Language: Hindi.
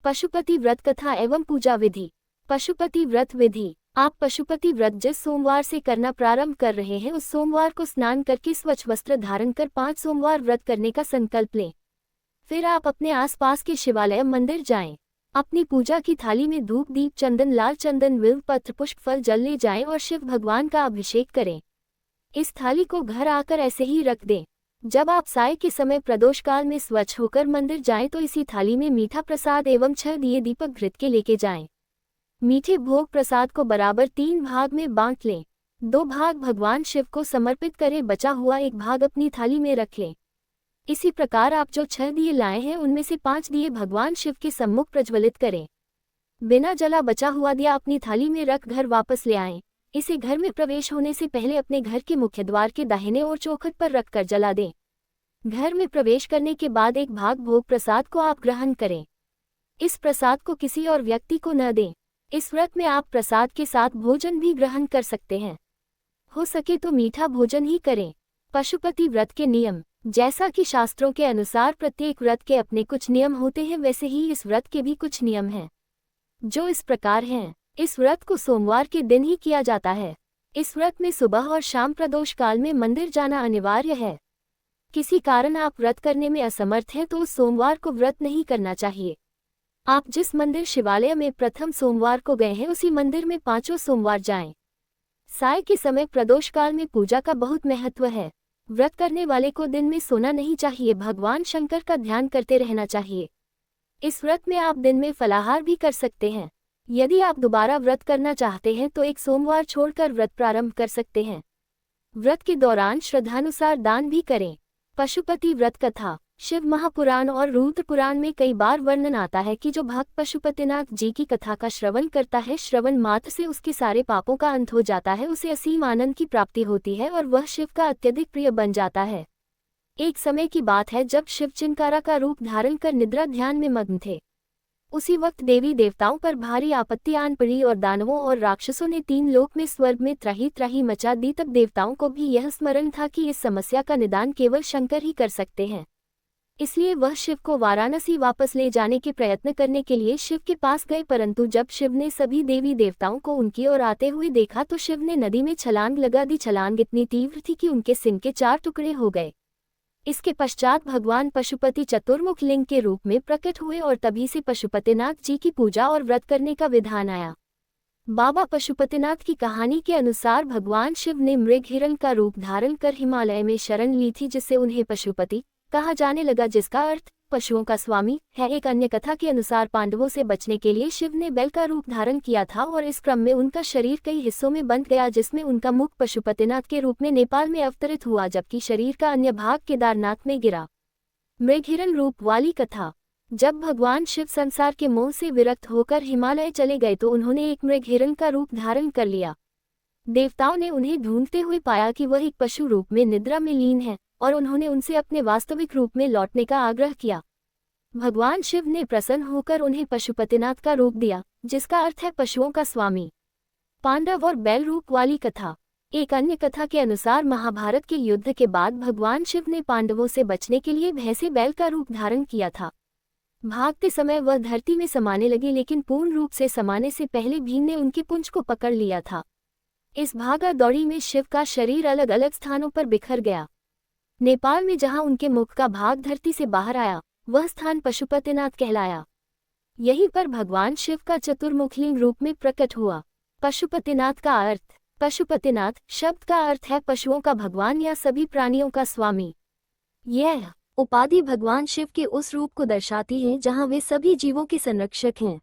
पशुपति व्रत कथा एवं पूजा विधि। पशुपति व्रत विधि। आप पशुपति व्रत जिस सोमवार से करना प्रारंभ कर रहे हैं उस सोमवार को स्नान करके स्वच्छ वस्त्र धारण कर 5 सोमवार व्रत करने का संकल्प लें। फिर आप अपने आसपास के शिवालय मंदिर जाएं। अपनी पूजा की थाली में धूप दीप चंदन लाल चंदन बिल्व पत्र पुष्प फल जल ले जाएं और शिव भगवान का अभिषेक करें। इस थाली को घर आकर ऐसे ही रख दें। जब आप साय के समय प्रदोष काल में स्वच्छ होकर मंदिर जाएं तो इसी थाली में मीठा प्रसाद एवं 6 दिए दीपक घृत के लेके जाएं। मीठे भोग प्रसाद को बराबर 3 भाग में बांट लें। 2 भाग भगवान शिव को समर्पित करें, बचा हुआ 1 भाग अपनी थाली में रख लें। इसी प्रकार आप जो 6 दिए लाए हैं उनमें से 5 दिए भगवान शिव के सम्मुख प्रज्वलित करें। बिना जला बचा हुआ दिया अपनी थाली में रख घर वापस ले आएं। इसे घर में प्रवेश होने से पहले अपने घर के मुख्य द्वार के दाहिने ओर चौखट पर रखकर जला दें। घर में प्रवेश करने के बाद 1 भाग भोग प्रसाद को आप ग्रहण करें। इस प्रसाद को किसी और व्यक्ति को न दें। इस व्रत में आप प्रसाद के साथ भोजन भी ग्रहण कर सकते हैं। हो सके तो मीठा भोजन ही करें। पशुपति व्रत के नियम। जैसा कि शास्त्रों के अनुसार प्रत्येक व्रत के अपने कुछ नियम होते हैं, वैसे ही इस व्रत के भी कुछ नियम हैं, जो इस प्रकार हैं। इस व्रत को सोमवार के दिन ही किया जाता है। इस व्रत में सुबह और शाम प्रदोष काल में मंदिर जाना अनिवार्य है। किसी कारण आप व्रत करने में असमर्थ हैं तो उस सोमवार को व्रत नहीं करना चाहिए। आप जिस मंदिर शिवालय में प्रथम सोमवार को गए हैं उसी मंदिर में 5 सोमवार जाएं। साय के समय प्रदोष काल में पूजा का बहुत महत्व है। व्रत करने वाले को दिन में सोना नहीं चाहिए, भगवान शंकर का ध्यान करते रहना चाहिए। इस व्रत में आप दिन में फलाहार भी कर सकते हैं। यदि आप दोबारा व्रत करना चाहते हैं तो 1 सोमवार छोड़कर व्रत प्रारंभ कर सकते हैं। व्रत के दौरान श्रद्धानुसार दान भी करें। पशुपति व्रत कथा। शिव महापुराण और रुद्र पुराण में कई बार वर्णन आता है कि जो भक्त पशुपतिनाथ जी की कथा का श्रवण करता है, श्रवण मात्र से उसके सारे पापों का अंत हो जाता है, उसे असीम आनंद की प्राप्ति होती है और वह शिव का अत्यधिक प्रिय बन जाता है। एक समय की बात है जब शिव चिंकारा का रूप धारण कर निद्रा ध्यान में मग्न थे। उसी वक्त देवी देवताओं पर भारी आपत्ति आन पड़ी और दानवों और राक्षसों ने 3 लोक में स्वर्ग में त्राही त्राही मचा दी। तब देवताओं को भी यह स्मरण था कि इस समस्या का निदान केवल शंकर ही कर सकते हैं। इसलिए वह शिव को वाराणसी वापस ले जाने के प्रयत्न करने के लिए शिव के पास गए, परंतु जब शिव ने सभी देवी देवताओं को उनकी ओर आते हुए देखा तो शिव ने नदी में छलांग लगा दी। छलांग इतनी तीव्र थी कि उनके सिंह के 4 टुकड़े हो गए। इसके पश्चात भगवान पशुपति चतुर्मुख लिंग के रूप में प्रकट हुए और तभी से पशुपतिनाथ जी की पूजा और व्रत करने का विधान आया। बाबा पशुपतिनाथ की कहानी के अनुसार भगवान शिव ने मृग हिरण का रूप धारण कर हिमालय में शरण ली थी, जिससे उन्हें पशुपति कहा जाने लगा, जिसका अर्थ पशुओं का स्वामी है। एक अन्य कथा के अनुसार पांडवों से बचने के लिए शिव ने बैल का रूप धारण किया था और इस क्रम में उनका शरीर कई हिस्सों में बंट गया, जिसमें उनका मुख पशुपतिनाथ के रूप में नेपाल में अवतरित हुआ जबकि शरीर का अन्य भाग केदारनाथ में गिरा। मृगहिरण रूप वाली कथा। जब भगवान शिव संसार के मोह से विरक्त होकर हिमालय चले गए तो उन्होंने एक मृगहिरण का रूप धारण कर लिया। देवताओं ने उन्हें ढूंढते हुए पाया कि वह एक पशु रूप में निद्रा में लीन है और उन्होंने उनसे अपने वास्तविक रूप में लौटने का आग्रह किया। भगवान शिव ने प्रसन्न होकर उन्हें पशुपतिनाथ का रूप दिया, जिसका अर्थ है पशुओं का स्वामी। पांडव और बैल रूप वाली कथा। एक अन्य कथा के अनुसार महाभारत के युद्ध के बाद भगवान शिव ने पांडवों से बचने के लिए भैंसे बैल का रूप धारण किया था। भागते समय वह धरती में समाने लगी, लेकिन पूर्ण रूप से समाने से पहले भीम ने उनके पुंछ को पकड़ लिया था। इस भागा दौड़ी में शिव का शरीर अलग अलग स्थानों पर बिखर गया। नेपाल में जहां उनके मुख का भाग धरती से बाहर आया, वह स्थान पशुपतिनाथ कहलाया। यहीं पर भगवान शिव का चतुर्मुखलिंग रूप में प्रकट हुआ। पशुपतिनाथ का अर्थ। पशुपतिनाथ शब्द का अर्थ है पशुओं का भगवान या सभी प्राणियों का स्वामी। यह उपाधि भगवान शिव के उस रूप को दर्शाती है जहां वे सभी जीवों के संरक्षक हैं।